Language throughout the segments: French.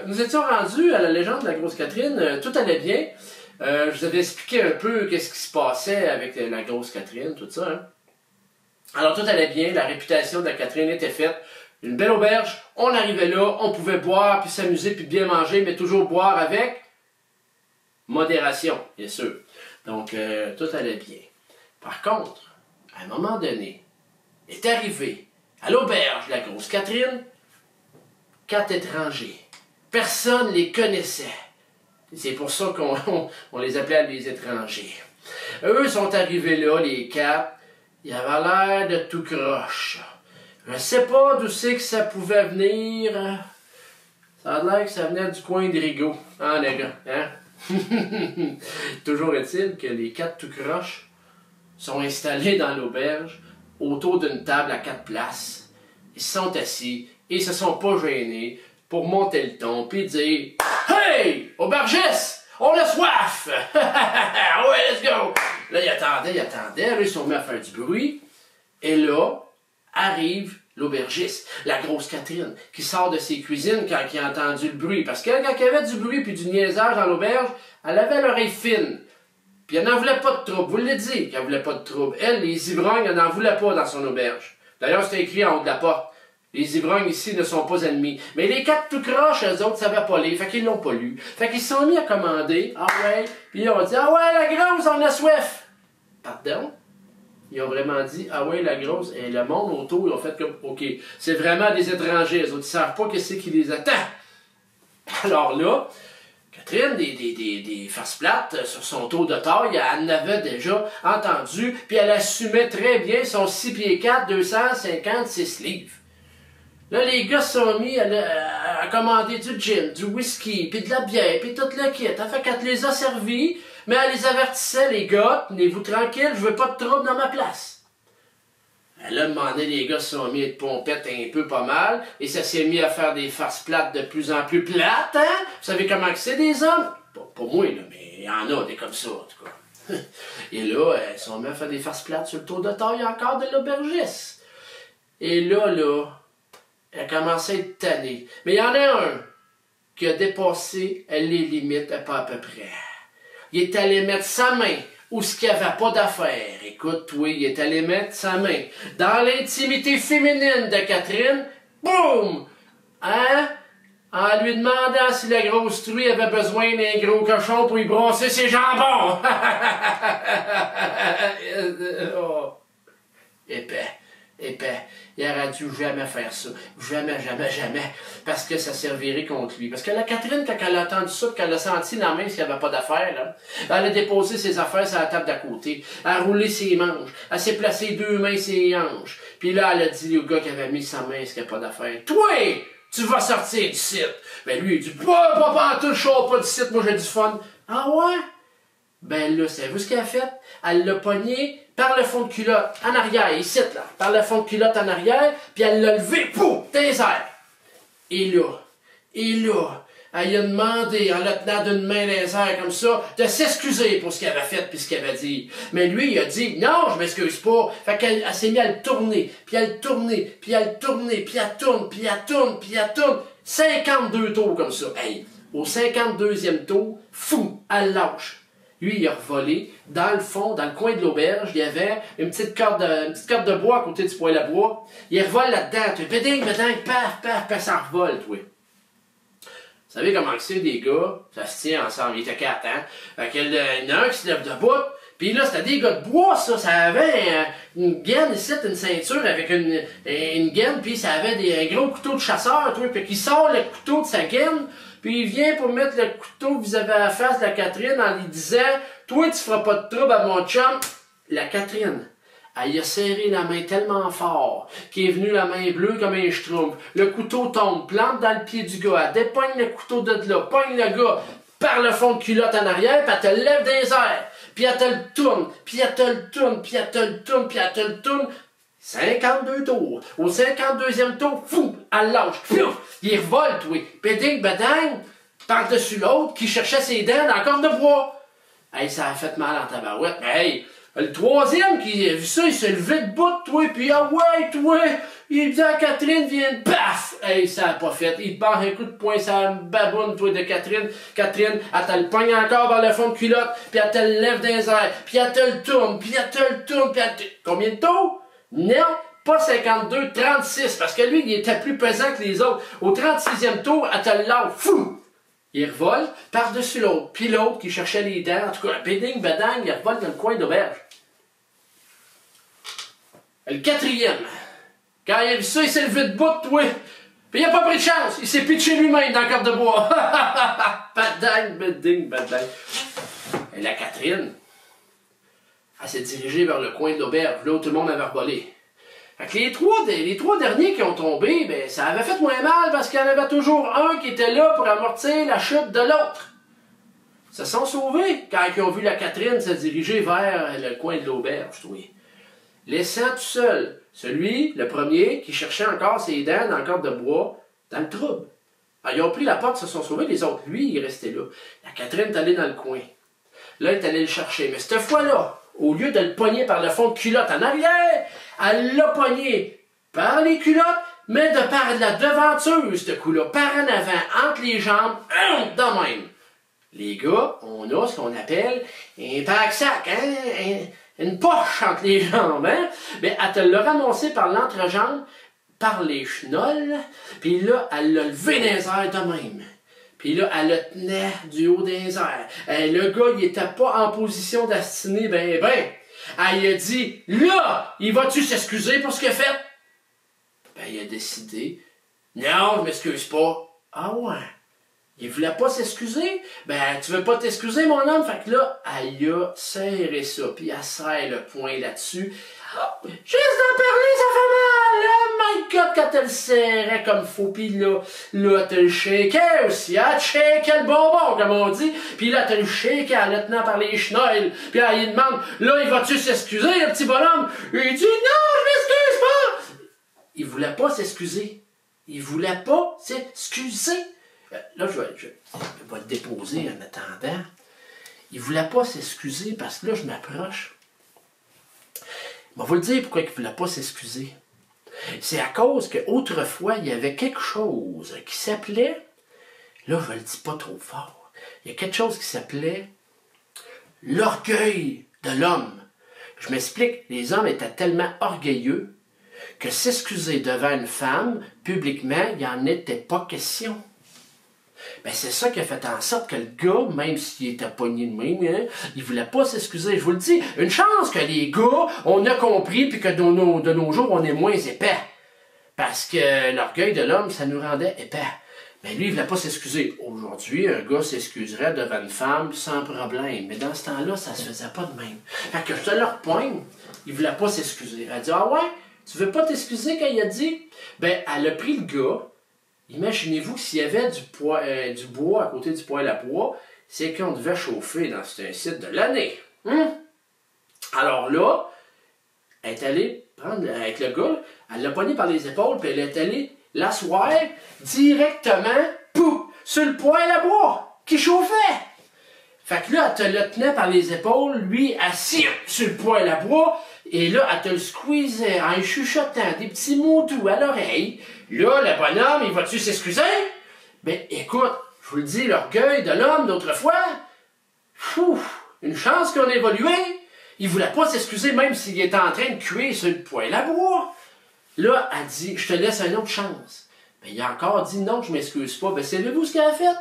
nous étions rendus à la légende de la Grosse Catherine, tout allait bien. Je vous avais expliqué un peu qu'est-ce qui se passait avec la Grosse Catherine, tout ça. Hein. Alors tout allait bien, la réputation de la Catherine était faite. Une belle auberge, on arrivait là, on pouvait boire, puis s'amuser, puis bien manger, mais toujours boire avec modération, bien sûr. Donc tout allait bien. Par contre, à un moment donné, est arrivé à l'auberge de la Grosse Catherine 4 étrangers. Personne ne les connaissait. C'est pour ça qu'on les appelait les étrangers. Eux sont arrivés là, les 4. Ils avaient l'air de tout croche. Je ne sais pas d'où c'est que ça pouvait venir. Ça a l'air que ça venait du coin de Rigaud. Hein, les gars? Hein? Toujours est-il que les 4 tout croches sont installés dans l'auberge autour d'une table à 4 places. Ils se sont assis et ils se sont pas gênés pour monter le ton puis dire « Hey! Aubergiste! On a soif! Ouais, let's go! » Là, ils attendaient. Là, ils sont mis à faire du bruit. Et là, arrive l'aubergiste, la Grosse Catherine, qui sort de ses cuisines quand il a entendu le bruit. Parce que quand il y avait du bruit puis du niaisage dans l'auberge, elle avait l'oreille fine. Puis elle n'en voulait pas de trouble. Vous le dites qu'elle voulait pas de trouble. Elle, les ivrognes, elle n'en voulait pas dans son auberge. D'ailleurs, c'était écrit en haut de la porte. Les ivrognes ici ne sont pas ennemis. Mais les 4 tout croches, eux autres, savaient pas lire. Fait qu'ils l'ont pas lu. Fait qu'ils se sont mis à commander. Ah ouais. Puis ils ont dit, ah ouais, la grosse, on a soif. Pardon? Ils ont vraiment dit, ah ouais, la grosse. Et le monde autour, ils ont fait comme, OK, c'est vraiment des étrangers. Les autres, ils savent pas qu'est-ce qui les attend. Alors là, Catherine, des faces plates sur son tour de taille, elle en avait déjà entendu, puis elle assumait très bien son 6 pieds 4, 256 livres. Là, les gars se sont mis à commander du gin, du whisky, puis de la bière, puis tout le kit. Fait qu'elle les a servis, mais elle les avertissait, les gars, tenez-vous tranquille, je veux pas de trouble dans ma place. Là, à un moment donné, les gars se sont mis à être pompettes un peu pas mal, et ça s'est mis à faire des farces plates de plus en plus plates, hein? Vous savez comment que c'est des hommes? Pas moi, là, mais il y en a des comme ça, en tout cas. Et là, elles se sont mis à faire des farces plates sur le tour de taille encore de l'aubergiste. Et là, elle a commencé à être tannée. Mais il y en a un qui a dépassé les limites, pas à peu près. Il est allé mettre sa main où ce qu'il n'y avait pas d'affaire. Écoute, oui, il est allé mettre sa main dans l'intimité féminine de Catherine. Boum! Hein? En lui demandant si la grosse truie avait besoin d'un gros cochon pour y brasser ses jambons. Oh. Épais. Il aurait dû jamais faire ça. Jamais. Parce que ça servirait contre lui. Parce que la Catherine, quand elle a entendu ça, qu'elle a senti la main s'il n'y avait pas d'affaires, là, elle a déposé ses affaires sur la table d'à côté. Elle a roulé ses manches. Elle s'est placé 2 mains sur ses hanches. Puis là, elle a dit au gars qui avait mis sa main s'il n'y a pas d'affaires. Toi, tu vas sortir du site. Ben lui, il dit, pas tout, je sors pas du site, moi j'ai du fun. Ah ouais? Ben là, savez-vous ce qu'elle a fait? Elle l'a pogné par le fond de culotte, en arrière, ici, là, par le fond de culotte en arrière, puis elle l'a levé, pouf, dans les airs. Et là, elle a demandé, en le tenant d'une main dans les airs comme ça, de s'excuser pour ce qu'elle avait fait puis ce qu'elle avait dit. Mais lui, il a dit, non, je m'excuse pas. Fait qu'elle s'est mise à le tourner, puis à le tourner, puis à le tourner, puis elle tourne, puis elle tourne, puis elle tourne. 52 tours comme ça. Hey, au 52e tour, fou, elle lâche. Lui, il a revolé. Dans le fond, dans le coin de l'auberge, il y avait une petite corde de bois à côté du poêle à bois. Il revole là-dedans. Tu fais beding, paf, ça revole, toi. Vous savez comment c'est des gars? Ça se tient ensemble. Il était 4 ans. Fait qu'il y en a un qui se lève debout. Puis là, c'était des gars de bois, ça. Ça avait une gaine ici, une ceinture avec une gaine. Puis ça avait un gros couteau de chasseur, toi. Puis qui sort le couteau de sa gaine. Puis il vient pour mettre le couteau vis-à-vis la face de la Catherine en lui disant « Toi, tu feras pas de trouble à mon chum. » La Catherine, elle y a serré la main tellement fort qu'il est venu la main bleue comme un schtroumpf. Le couteau tombe, plante dans le pied du gars. Elle dépogne le couteau de là, pogne le gars par le fond de culotte en arrière, puis elle te lève des airs. Puis elle te le tourne, puis elle te le tourne, puis elle te le tourne, puis elle te le tourne. 52 tours. Au 52e tour, fou, elle lâche. Piouf, il revole, toi. Péding, badang, par-dessus l'autre qui cherchait ses dents dans la corde de bois. Hey, ça a fait mal en tabarouette. Mais hey, Le troisième qui a vu ça, il s'est levé de bout, toi, puis ah ouais, toi, il dit à Catherine, viens, paf! Hey, ça a pas fait. Il te barre un coup de poing, ça baboune, toi, de Catherine. Catherine, elle te le pogne encore vers le fond de culotte, puis elle te le lève dans les airs, puis elle te le tourne, puis elle te le tourne, puis elle te... Combien de tours? Non, pas 52, 36, parce que lui, il était plus pesant que les autres. Au 36e tour, elle te le lâche, fou! Il revole par-dessus l'autre, puis l'autre qui cherchait les dents, en tout cas, béding, badang, il revole dans le coin d'auberge. Le quatrième, quand il a vu ça, il s'est levé de bout, toi. Puis il a pas pris de chance, il s'est pitché lui-même dans la corde de bois. Badang, béding, badang. Et la Catherine, elle s'est dirigée vers le coin de l'auberge, là où tout le monde avait revolé. Fait que les trois derniers qui ont tombé, ben, ça avait fait moins mal parce qu'il y en avait toujours un qui était là pour amortir la chute de l'autre. Ils se sont sauvés quand ils ont vu la Catherine se diriger vers le coin de l'auberge, oui. Laissant tout seul celui, le premier, qui cherchait encore ses dents dans le corde de bois, dans le trouble. Alors, ils ont pris la porte, se sont sauvés, les autres, lui, il restait là. La Catherine est allée dans le coin. Là, elle est allée le chercher. Mais cette fois-là, au lieu de le pogner par le fond de culotte en arrière, elle l'a pogné par les culottes, mais de par la devanture, ce coup-là, par en avant, entre les jambes, de même. Les gars, on a ce qu'on appelle un pack-sac, hein? Une poche entre les jambes, hein? Mais elle te l'a ramassé par l'entrejambe, par les chenolles, puis là, elle l'a levé dans les airs de même. Puis là, elle le tenait du haut des airs. Le gars, il était pas en position d'astiner, ben. Elle a dit, là, il va-tu s'excuser pour ce qu'il a fait? Ben, il a décidé, non, je m'excuse pas. Ah ouais? Il voulait pas s'excuser? Ben, tu veux pas t'excuser, mon homme? Fait que là, elle a serré ça, puis elle serre le poing là-dessus. Oh, juste d'en parler, ça fait mal! Oh my God, quand elle le serrait comme faux, puis là, elle le shakeait aussi, elle shakeait le bonbon, comme on dit, puis là, elle le shakeait en le tenant par les chenolles, puis elle lui demande, là, il va-tu s'excuser, le petit bonhomme? Il dit, non, je m'excuse pas! Il voulait pas s'excuser. Il voulait pas s'excuser. Là, je vais le déposer en attendant. Il ne voulait pas s'excuser parce que là, je m'approche. Je vais vous le dire pourquoi il ne voulait pas s'excuser. C'est à cause qu'autrefois, il y avait quelque chose qui s'appelait, là, je ne le dis pas trop fort, il y a quelque chose qui s'appelait l'orgueil de l'homme. Je m'explique, les hommes étaient tellement orgueilleux que s'excuser devant une femme, publiquement, il n'y en était pas question. Ben, c'est ça qui a fait en sorte que le gars, même s'il était pogné de même, hein, il voulait pas s'excuser. Je vous le dis, une chance que les gars, on a compris, puis que de nos jours, on est moins épais. Parce que l'orgueil de l'homme, ça nous rendait épais. Mais lui, il voulait pas s'excuser. Aujourd'hui, un gars s'excuserait devant une femme sans problème. Mais dans ce temps-là, ça se faisait pas de même. Fait que je te le repoigne, il voulait pas s'excuser. Elle a dit, ah ouais, tu veux pas t'excuser quand il a dit? Ben, elle a pris le gars. Imaginez-vous s'il y avait du bois à côté du poêle à bois, c'est qu'on devait chauffer dans ce site de l'année. Alors là, elle est allée prendre avec le gars, elle l'a pogné par les épaules, puis elle est allée l'asseoir directement sur le poêle à bois qui chauffait. Fait que là, elle te le tenait par les épaules, lui assis sur le poêle à bois, et là, elle te le squeezait en chuchotant des petits mots doux à l'oreille. Là, le bonhomme, il va-tu s'excuser? Ben, écoute, je vous le dis, l'orgueil de l'homme d'autrefois, une chance qu'on a évolué. Il voulait pas s'excuser même s'il était en train de cuire sur le poêle à bois. Là, elle dit, je te laisse une autre chance. Ben, il a encore dit non, je m'excuse pas. Ben, savez-vous ce qu'elle a fait?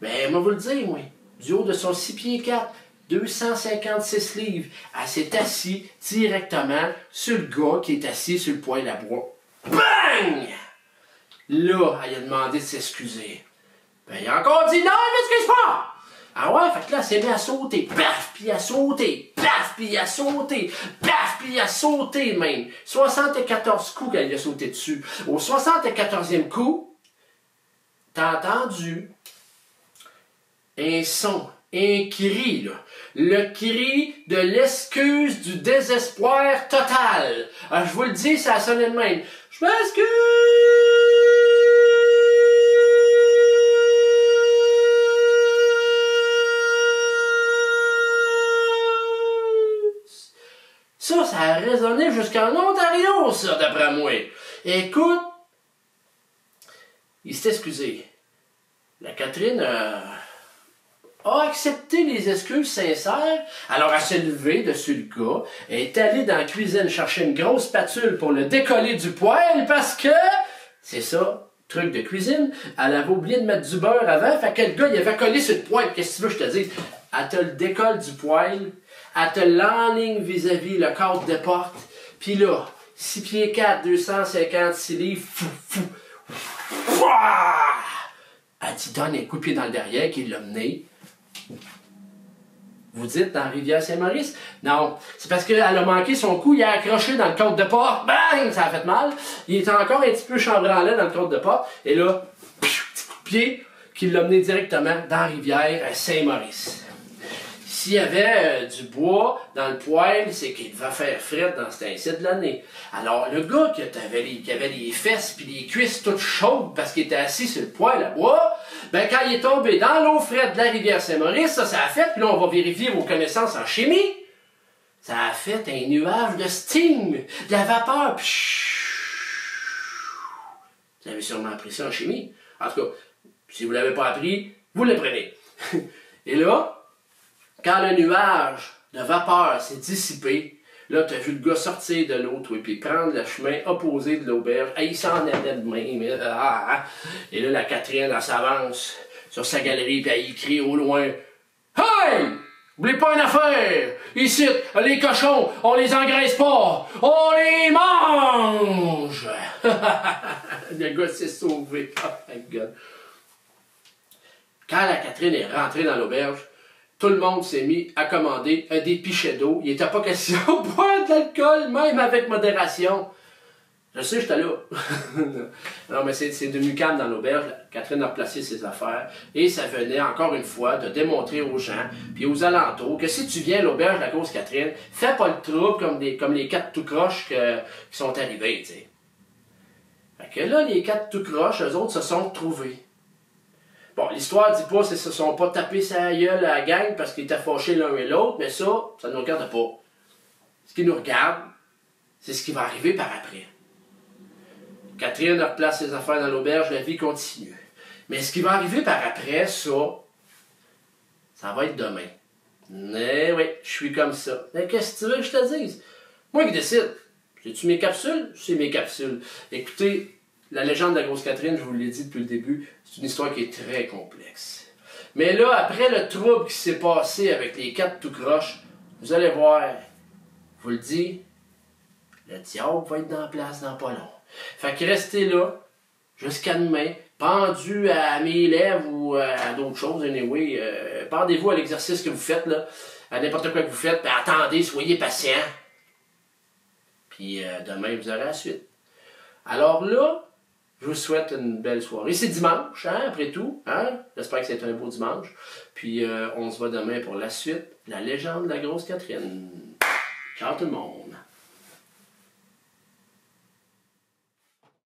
Ben, moi vous le dire, moi. Du haut de son 6 pieds 4, 256 livres, elle s'est assise directement sur le gars qui est assis sur le poêle à bois. Bang! Là, elle a demandé de s'excuser. Ben, il a encore dit non, il m'excuse pas! Ah ouais, fait que là, elle s'est mise à sauter. Paf, puis à sauter. Paf, puis à sauter. Paf, puis à sauter même. 74 coups qu'elle a sauté dessus. Au 74e coup, t'as entendu un son, un cri, là. Le cri de l'excuse du désespoir total. Alors, je vous le dis, ça a sonné de même. Je m'excuse! Ça a résonné jusqu'en Ontario, ça, d'après moi. Écoute, il s'est excusé. La Catherine a accepté les excuses sincères. Alors, elle s'est levée dessus le gars. Elle est allée dans la cuisine chercher une grosse spatule pour le décoller du poêle parce que, c'est ça, truc de cuisine, elle avait oublié de mettre du beurre avant, fait que le gars, il avait collé sur le poêle. Qu'est-ce que tu veux que je te dise? Elle te le décolle du poêle, elle te l'enligne vis-à-vis le cadre de porte, puis là, 6 pieds 4, 256 livres, elle dit, donne un coup de pied dans le derrière qui l'a mené. Vous dites dans Rivière-Saint-Maurice? Non, c'est parce qu'elle a manqué son coup, il a accroché dans le cadre de porte, bang, ça a fait mal. Il était encore un petit peu chambranlé dans le cadre de porte, et là, petit coup de pied qui l'a mené directement dans Rivière-Saint-Maurice. S'il y avait du bois dans le poêle, c'est qu'il va faire fret dans cet incite de l'année. Alors, le gars qui avait les fesses puis les cuisses toutes chaudes parce qu'il était assis sur le poêle à bois, ben quand il est tombé dans l'eau frette de la rivière Saint-Maurice, ça a fait, puis là, on va vérifier vos connaissances en chimie, ça a fait un nuage de steam, de la vapeur. Vous avez sûrement appris ça en chimie. En tout cas, si vous ne l'avez pas appris, vous l'apprenez. Et là, quand le nuage de vapeur s'est dissipé, là, tu as vu le gars sortir de l'eau, puis prendre le chemin opposé de l'auberge. Il s'en allait de même. Et là, la Catherine, elle s'avance sur sa galerie, puis elle crie au loin, « Hey! N'oubliez pas une affaire! Ici, les cochons, on les engraisse pas! On les mange! » Le gars s'est sauvé. Oh my God. Quand la Catherine est rentrée dans l'auberge, tout le monde s'est mis à commander des pichets d'eau. Il n'était pas question de boire de l'alcool, même avec modération. Je sais, j'étais là. Non, mais c'est devenu calme dans l'auberge. Catherine a replacé ses affaires. Et ça venait, encore une fois, de démontrer aux gens, puis aux alentours, que si tu viens à l'auberge de la Grosse Catherine, fais pas le trouble comme les 4 tout croches qui sont arrivés, tu sais. Fait que là, les 4 tout croches, eux autres se sont trouvés. Bon, l'histoire dit pas qu'ils se sont pas tapés sa gueule à la gang parce qu'ils étaient fâchés l'un et l'autre, mais ça ne nous regarde pas. Ce qui nous regarde, c'est ce qui va arriver par après. Catherine replace ses affaires dans l'auberge, la vie continue. Mais ce qui va arriver par après, ça va être demain. Mais oui, je suis comme ça. Mais qu'est-ce que tu veux que je te dise? Moi qui décide. J'ai-tu mes capsules? C'est mes capsules. Écoutez, la légende de la Grosse Catherine, je vous l'ai dit depuis le début, c'est une histoire qui est très complexe. Mais là, après le trouble qui s'est passé avec les 4 tout croches, vous allez voir, je vous le dis, le diable va être dans la place dans pas long. Fait que restez là, jusqu'à demain, pendu à mes lèvres ou à d'autres choses, anyway. Pendez-vous à l'exercice que vous faites, là, à n'importe quoi que vous faites, puis attendez, soyez patient. Puis demain, vous aurez la suite. Alors là, je vous souhaite une belle soirée. C'est dimanche, hein, après tout. Hein? J'espère que c'est un beau dimanche. Puis on se voit demain pour la suite. La légende de la Grosse Catherine. Ciao tout le monde.